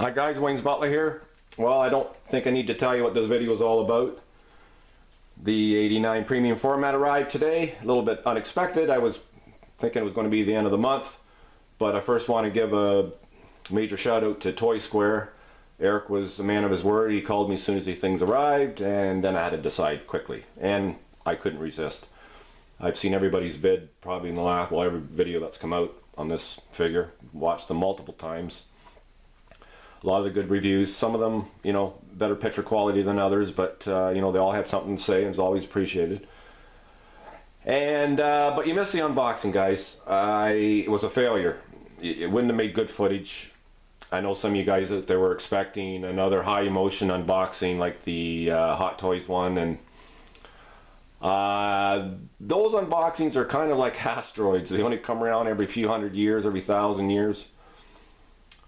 Hi guys, Wayne's Butler here. Well, I don't think I need to tell you what this video is all about. The 89 premium format arrived today, a little bit unexpected. I was thinking it was going to be the end of the month, but I first want to give a major shout out to Toy Square. Eric was a man of his word. He called me as soon as these things arrived, and then I had to decide quickly, and I couldn't resist. I've seen everybody's vid, probably in the last, well, every video that's come out on this figure, watched them multiple times. A lot of the good reviews, some of them, you know, better picture quality than others, but you know, they all had something to say, and it's always appreciated. And but you missed the unboxing, guys. It was a failure. It wouldn't have made good footage. I know some of you guys out there were expecting another high emotion unboxing like the Hot Toys one, and those unboxings are kind of like asteroids. They only come around every few hundred years, every 1,000 years.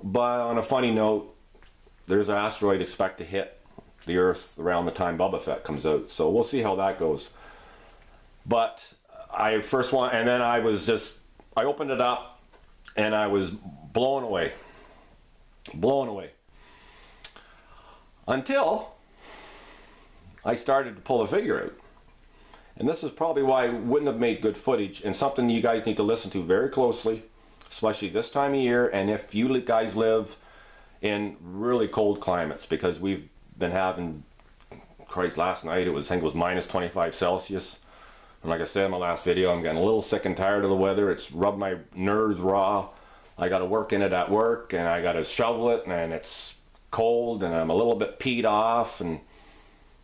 But on a funny note, there's an asteroid expect to hit the Earth around the time Boba Fett comes out. So we'll see how that goes. But I first want, and then I opened it up and I was blown away. Blown away. Until I started to pull the figure out. And this is probably why it wouldn't have made good footage, and something you guys need to listen to very closely, especially this time of year, and if you guys live in really cold climates, because we've been having, Christ, last night I think it was minus 25 Celsius. And like I said in my last video, I'm getting a little sick and tired of the weather. It's rubbed my nerves raw. I got to work in it at work, and I got to shovel it, and it's cold, and I'm a little bit peed off. And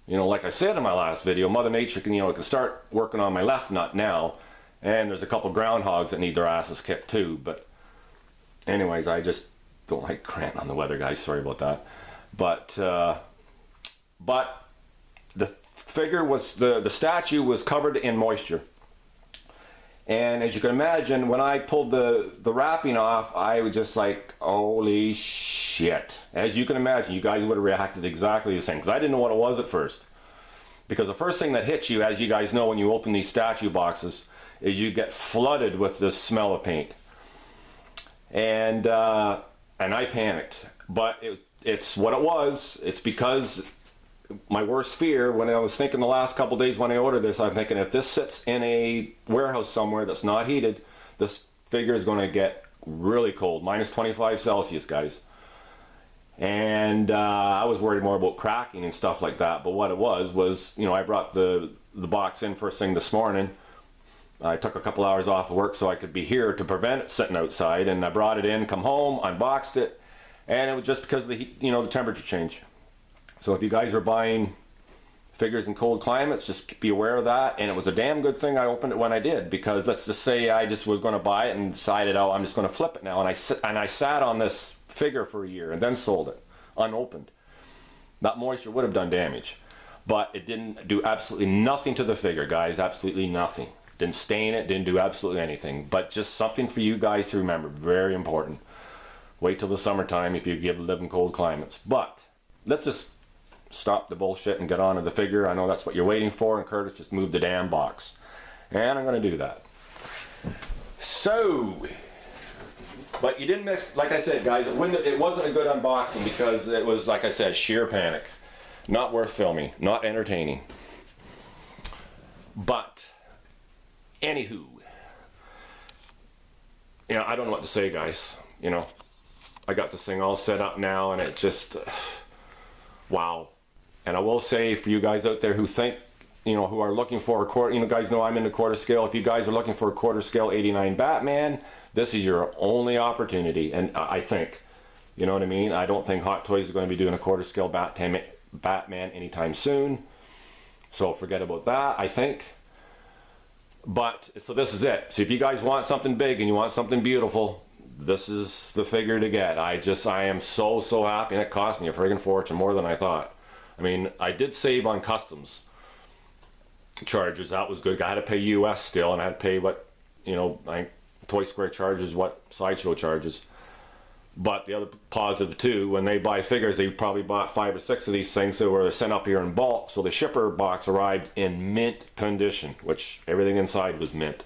you know, like I said in my last video, Mother Nature can, can start working on my left nut now. And there's a couple groundhogs that need their asses kicked too. But anyways, I just don't like ranting on the weather, guys. Sorry about that. But the figure was, the statue was covered in moisture. And as you can imagine, when I pulled the wrapping off, I was just like, holy shit. As you can imagine, you guys would have reacted exactly the same, because I didn't know what it was at first. Because the first thing that hits you, as you guys know, when you open these statue boxes, is you get flooded with this smell of paint. And I panicked. But it's what it was. It's because my worst fear, when I was thinking the last couple days when I ordered this, I'm thinking if this sits in a warehouse somewhere that's not heated, this figure is going to get really cold. Minus 25 Celsius, guys. And I was worried more about cracking and stuff like that. But what it was, you know, I brought the box in first thing this morning. I took a couple hours off of work so I could be here to prevent it sitting outside, and I brought it in, come home, unboxed it, and it was just because of the heat, you know, the temperature change. So if you guys are buying figures in cold climates, just be aware of that. And it was a damn good thing I opened it when I did, because let's just say I just was going to buy it and decided, oh, I'm just going to flip it now, and I sat on this figure for a year and then sold it unopened. That moisture would have done damage, but it didn't do absolutely nothing to the figure, guys. Absolutely nothing. Didn't stain it, didn't do absolutely anything. But just something for you guys to remember, very important. Wait till the summertime if you live in cold climates. But let's just stop the bullshit and get on to the figure. I know that's what you're waiting for, and Curtis just moved the damn box. And I'm going to do that. So, but you didn't miss, like I said, guys, it wasn't a good unboxing because it was, like I said, sheer panic. Not worth filming, not entertaining. But anywho, you know, I don't know what to say, guys. You know, I got this thing all set up now, and it's just wow. And I will say, for you guys out there who think, you know, who are looking for a quarter, you know, guys know I'm into quarter scale. If you guys are looking for a quarter scale 89 Batman, this is your only opportunity. And I think, you know what I mean? I don't think Hot Toys is going to be doing a quarter scale Batman anytime soon. So forget about that, I think. But, so this is it. So if you guys want something big and you want something beautiful, this is the figure to get. I am so happy, and it cost me a friggin' fortune, more than I thought. I mean, I did save on customs charges. That was good. I had to pay US still, and I had to pay what, you know, I Toy Square charges, what Sideshow charges. But the other positive too, when they buy figures, they probably bought 5 or 6 of these things that were sent up here in bulk. So the shipper box arrived in mint condition, which everything inside was mint.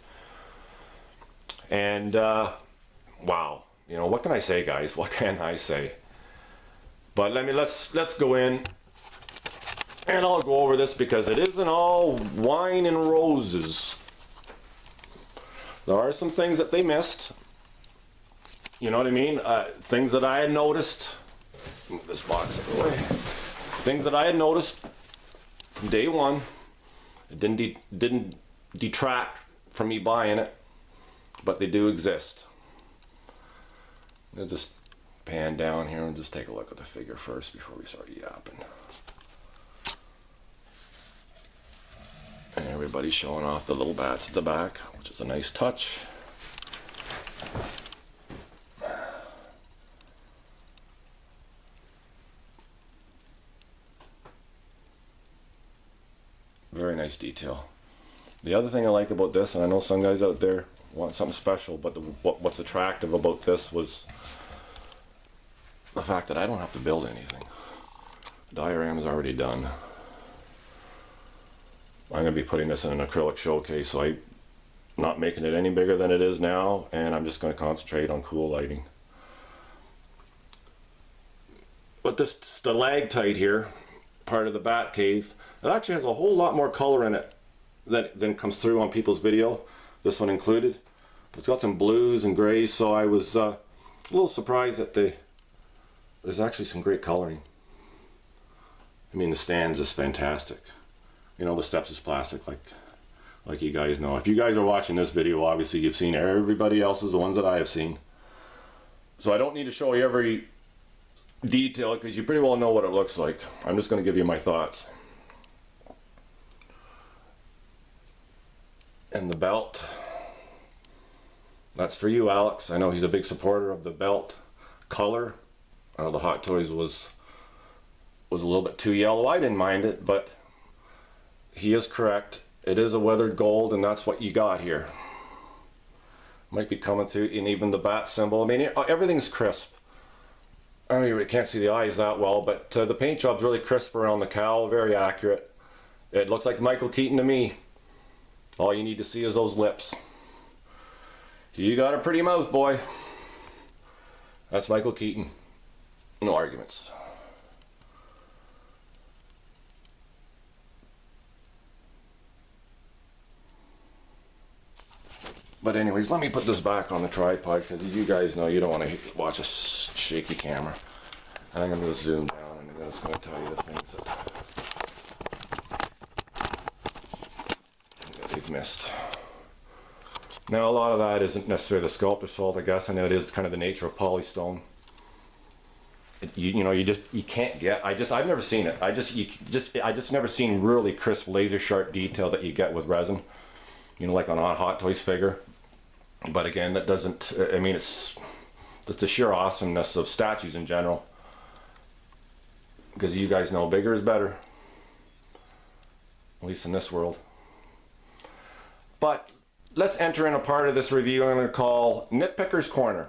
And wow, you know, what can I say, guys? What can I say? But let's go in and I'll go over this because it isn't all wine and roses. There are some things that they missed. You know what I mean? Things that I had noticed. Move this box out of the way. Things that I had noticed from day one. It didn't detract from me buying it, but they do exist. I'll just pan down here and just take a look at the figure first before we start yapping. And everybody's showing off the little bats at the back, which is a nice touch. Very nice detail. The other thing I like about this, and I know some guys out there want something special, but what's attractive about this was the fact that I don't have to build anything. The diagram is already done. I'm going to be putting this in an acrylic showcase, so I'm not making it any bigger than it is now, and I'm just going to concentrate on cool lighting. But this stalactite here, part of the bat cave, it actually has a whole lot more color in it than comes through on people's video, this one included. But it's got some blues and grays, so I was a little surprised that there's actually some great coloring. I mean, the stands is fantastic. You know, the steps is plastic, like you guys know. If you guys are watching this video, obviously you've seen everybody else's, the ones that I have seen. So I don't need to show you every detail because you pretty well know what it looks like. I'm just going to give you my thoughts. And the belt, that's for you, Alex. I know he's a big supporter of the belt color. The Hot Toys was a little bit too yellow. I didn't mind it, but he is correct. It is a weathered gold, and that's what you got here. Might be coming through, and even the bat symbol. I mean, everything's crisp. I mean, you can't see the eyes that well, but the paint job's really crisp around the cowl, very accurate. It looks like Michael Keaton to me. All you need to see is those lips. You got a pretty mouth, boy. That's Michael Keaton. No arguments. But anyways, let me put this back on the tripod because you guys know you don't want to watch a shaky camera. And I'm going to zoom down and I'm just going to tell you the things that they've missed. Now a lot of that isn't necessarily the sculptor's fault, I guess. I know it is kind of the nature of polystone. You can't get. I've never seen it. I just never seen really crisp, laser sharp detail that you get with resin. You know, like on a Hot Toys figure. But again, that doesn't. I mean, it's the sheer awesomeness of statues in general. Because you guys know, bigger is better. At least in this world. But let's enter in a part of this review I'm going to call Nitpicker's Corner.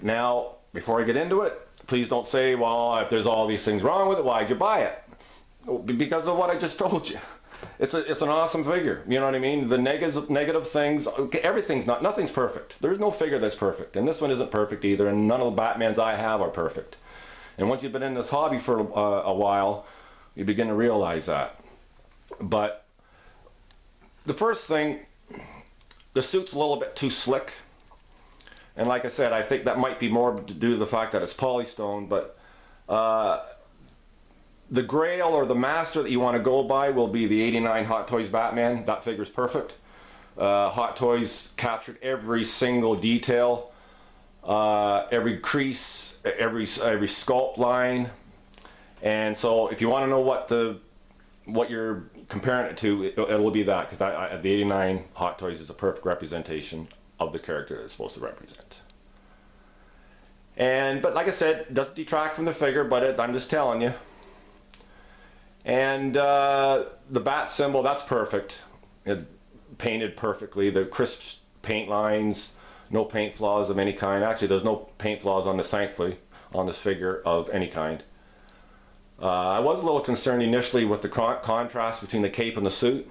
Now, before I get into it, please don't say, well, if there's all these things wrong with it, why'd you buy it? Because of what I just told you. It's an awesome figure, you know what I mean? The negative things, okay, nothing's perfect. There's no figure that's perfect, and this one isn't perfect either, and none of the Batmans I have are perfect. And once you've been in this hobby for a while, you begin to realize that. But the first thing, the suit's a little bit too slick. And like I said, I think that might be more due to the fact that it's polystone, but the grail or the master that you want to go by will be the '89 Hot Toys Batman. That figure's perfect. Hot Toys captured every single detail, every crease, every sculpt line. And so if you want to know what you're comparing it to, it'll be that, because the '89 Hot Toys is a perfect representation of the character that it's supposed to represent. But like I said, it doesn't detract from the figure, but I'm just telling you. And the bat symbol, that's perfect. It painted perfectly. The crisp paint lines, no paint flaws of any kind. Actually, there's no paint flaws on this, thankfully, on this figure of any kind. I was a little concerned initially with the contrast between the cape and the suit.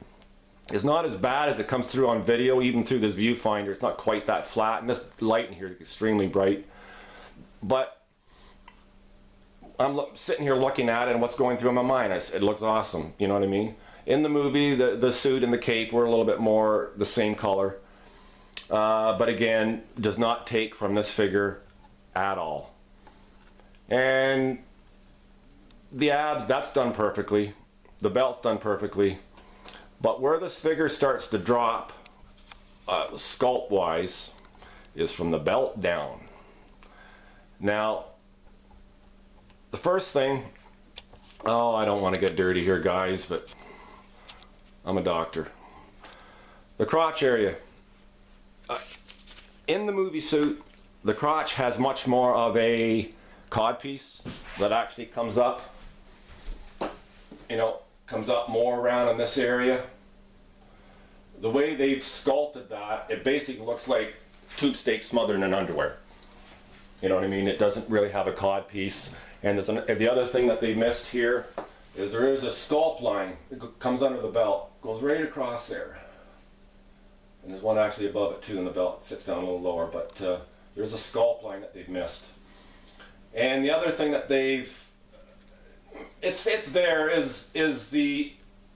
It's not as bad as it comes through on video, even through this viewfinder. It's not quite that flat, and this light in here is extremely bright. But I'm sitting here looking at it, and what's going through my mind? It looks awesome. You know what I mean? In the movie, the suit and the cape were a little bit more the same color. But again, does not take from this figure at all. And the abs, that's done perfectly. The belt's done perfectly. But where this figure starts to drop, sculpt-wise, is from the belt down. Now, the first thing, oh, I don't want to get dirty here, guys, but I'm a doctor. The crotch area. In the movie suit, the crotch has much more of a codpiece that actually comes up, you know, comes up more around in this area. The way they've sculpted that, it basically looks like tube steak smothered in underwear. You know what I mean? It doesn't really have a codpiece. And the other thing that they missed here is there is a sculpt line that comes under the belt, goes right across there. And there's one actually above it too, and the belt sits down a little lower, but there's a sculpt line that they've missed. And the other thing that it's there is the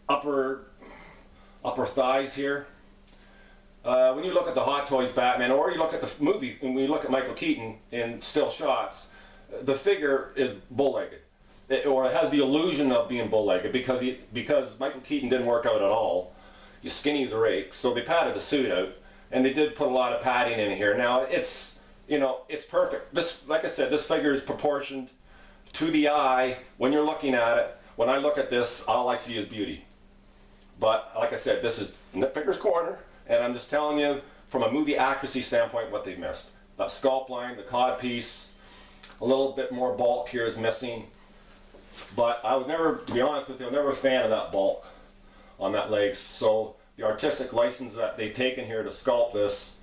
upper thighs here. When you look at the Hot Toys Batman, or you look at the movie, when you look at Michael Keaton in still shots, the figure is bull-legged, or it has the illusion of being bull-legged because Michael Keaton didn't work out at all. He's skinny as a rake, so they padded the suit out, and they did put a lot of padding in here. Now it's, you know, it's perfect. This, like I said, this figure is proportioned to the eye when you're looking at it. When I look at this, all I see is beauty. But like I said, this is Nitpicker's Corner, and I'm just telling you from a movie accuracy standpoint what they missed. That sculpt line, the cod piece, a little bit more bulk here is missing. But I was never, to be honest with you, I was never a fan of that bulk on that legs. So the artistic license that they've taken here to sculpt this,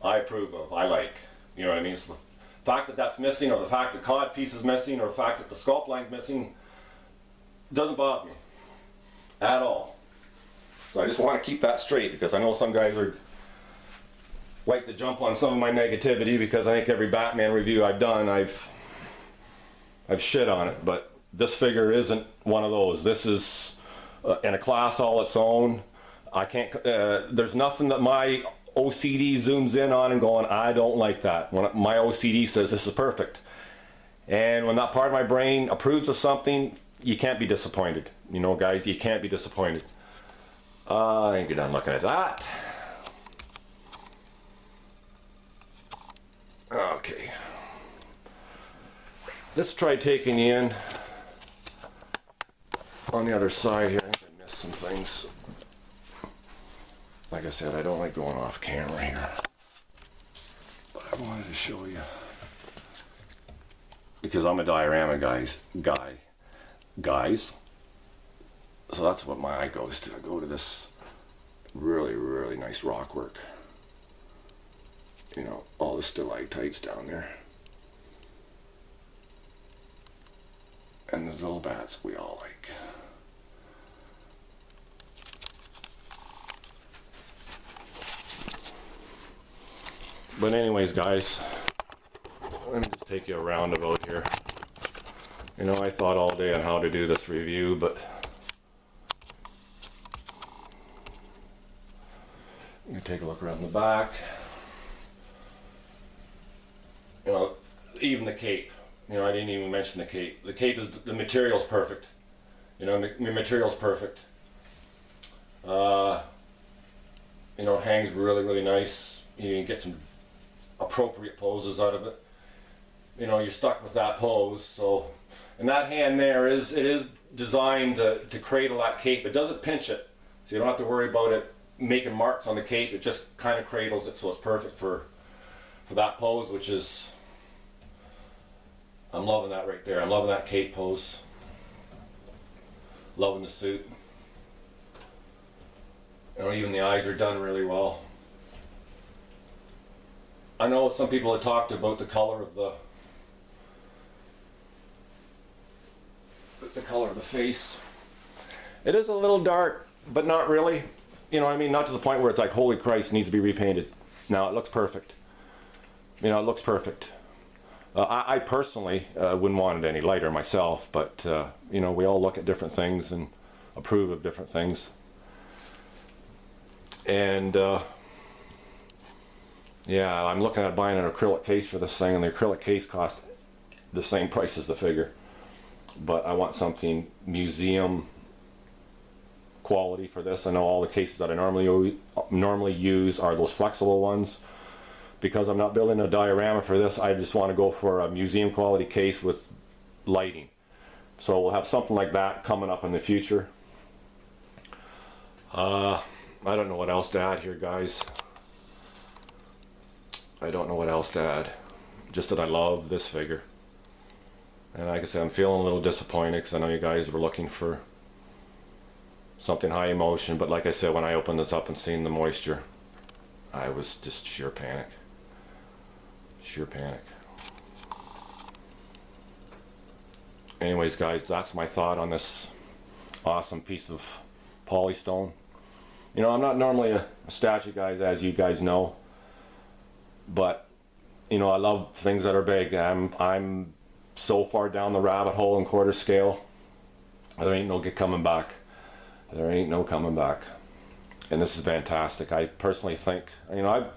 I approve of, I like. You know what I mean? So the fact that that's missing, or the fact the cod piece is missing, or the fact that the sculpt line's missing, doesn't bother me at all. So I just want to keep that straight, because I know some guys are like to jump on some of my negativity, because I think every Batman review I've done, I've shit on it. But this figure isn't one of those. This is in a class all its own. I can't. There's nothing that my OCD zooms in on and going, I don't like that. When my OCD says this is perfect, and when that part of my brain approves of something, you can't be disappointed. You know, guys, you can't be disappointed. I think you're done looking at that. Okay. Let's try taking you in on the other side here. I think I missed some things. Like I said, I don't like going off camera here, but I wanted to show you, because I'm a diorama guys. So that's what my eye goes to. I go to this really, really nice rock work. You know, all the stalactites down there. And the little bats we all like. But anyways, guys, let me just take you a roundabout here. You know, I thought all day on how to do this review, but you can take a look around the back. You know, even the cape. You know, I didn't even mention the cape. The cape is, the material's perfect. You know, the material's perfect. You know, it hangs really, really nice. You can get some appropriate poses out of it. You know, you're stuck with that pose. So, and that hand there it is designed to cradle that cape. It doesn't pinch it, so you don't have to worry about it making marks on the cape. It just kind of cradles it, so it's perfect for that pose, which is, I'm loving that right there. I'm loving that cape pose. Loving the suit. You know, even the eyes are done really well. I know some people have talked about the color of the face. It is a little dark, but not really. You know what I mean? Not to the point where it's like, holy Christ, it needs to be repainted. No, it looks perfect. You know, it looks perfect. I personally wouldn't want it any lighter myself, but you know, we all look at different things and approve of different things. And yeah, I'm looking at buying an acrylic case for this thing, and the acrylic case costs the same price as the figure. But I want something museum quality for this. I know all the cases that I normally use are those flexible ones. Because I'm not building a diorama for this, I just want to go for a museum quality case with lighting. So we'll have something like that coming up in the future. I don't know what else to add here, guys. I don't know what else to add. Just that I love this figure. And like I said, I'm feeling a little disappointed because I know you guys were looking for something high emotion. But like I said, when I opened this up and seen the moisture, I was just sheer panic. Sheer panic. Anyways, guys, that's my thought on this awesome piece of polystone. You know, I'm not normally a statue guy, as you guys know, but you know, I love things that are big. I'm so far down the rabbit hole in quarter scale, there ain't no coming back. There ain't no coming back. And this is fantastic. I personally think, you know,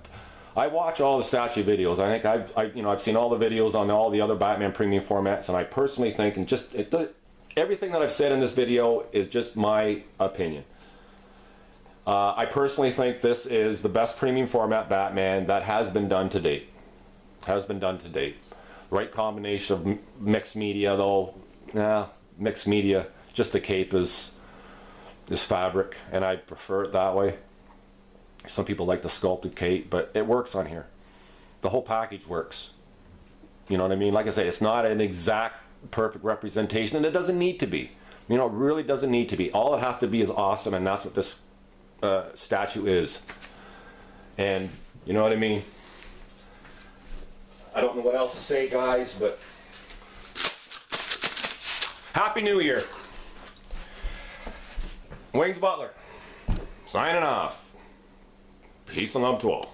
I watch all the statue videos. I think I've seen all the videos on all the other Batman premium formats, and I personally think, and just everything that I've said in this video is just my opinion. I personally think this is the best premium format Batman that has been done to date. Has been done to date. Right combination of mixed media, though. Yeah, mixed media. Just the cape is fabric, and I prefer it that way. Some people like the sculpted cape, but it works on here. The whole package works. You know what I mean? Like I say, it's not an exact perfect representation, and it doesn't need to be. You know, it really doesn't need to be. All it has to be is awesome, and that's what this statue is. And you know what I mean? I don't know what else to say, guys, but Happy New Year. Wings Butler, signing off. Peace and love to all.